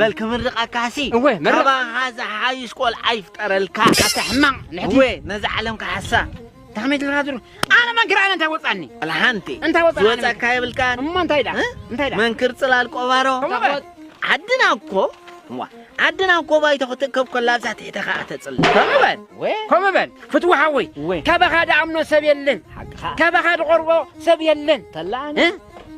بل كمرق كاسي وي مرق هذا حايش كل عيف ترى الكا أتحمق وي نزع عليهم كحسا تحميد الرادر أنا ما أنكر أنت وصلني الحنتي أنت وصلني وصل كاي بالكان ما أنت هيدا أنت هيدا من كرتلا الكوبارو عدنا كو عدنا كو باي تاخذ كل لابسه تحتها تصل كم بل فتوى حوي كبخ هذا عمنا سبيلن كبخ هذا قربو سبيلن طلعني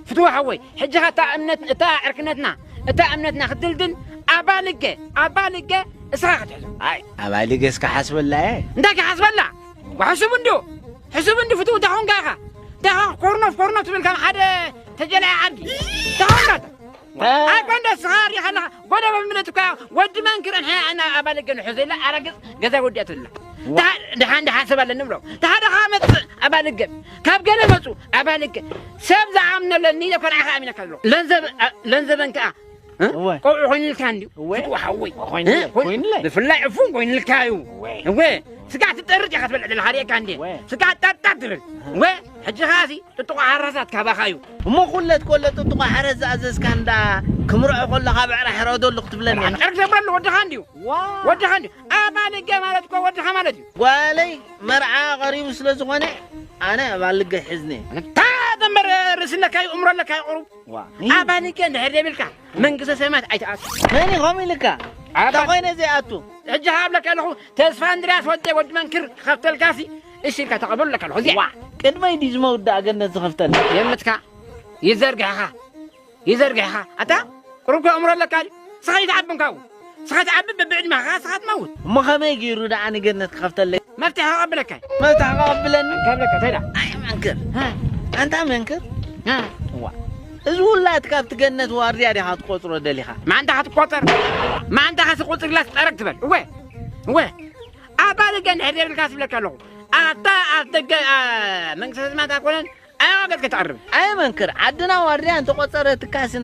فتوى حوي حجها تا امنت تا عركنتنا تا امنتنا خدلدن ابالك اسراخت اي ابالك اسك حسب الله انت حسب الله وحسب ندو فتوى دحون كاخا دحون قرنف تبل كان حدا تجلى عندي دحون أكون صغار يا خلا قد ما منتك ود ما انكر أنا أبالك نحزي لا أرجع جزا وديت الله ده حسب النمرو ده خامس أبالك كاب جل مسو أبالك سب زعمنا لني ده كان عامل كله لنزب انك وين الكاندي وحوي وين لا بفلا عفون وين الكايو وين سقعت ترجع خد بالحريه كاندي سقعت تطر وين حج خاسي تطق حرزات كبخايو ما كل تطق حرز ازز كاندا كمرع كل خابع حرودو لقتبلني ارجع بل ود خانديو ود خاندي امالك مالتك ود خمالتي والي مرعى غريب سلازغونه انا بالك حزني دمر رسلك اي عمر لك اي قرب ابانك نهدي بالك منقص سمات ايتات ماني غومي لك تاخوين زي اتو حج هابلك له تسفى اندرياس ود منكر خفت الكاسي ايش لك تقبل لك الحزي قد ما يدي زمو دا جنة خفتل يمتك يزرقها اتا قرب عمر لك اي سخيت عبنكاو سخيت عبب بعد ما سخيت موت ما خما يجيرو دا اني جنة خفتل مفتاح قبلك مفتاح قبلن قبلك تيدا اي منكر ها انت منكر ها زولا تكافت جنة واردي هات قطر دليخا ما عندها قطر ما عندها قطر لا ترك تبل وين ابالك نهدي بالكاس لك له أتى من سمعت أقولن أنا قد كتعرف أي منكر عدنا واردي أنت قطر تكاسن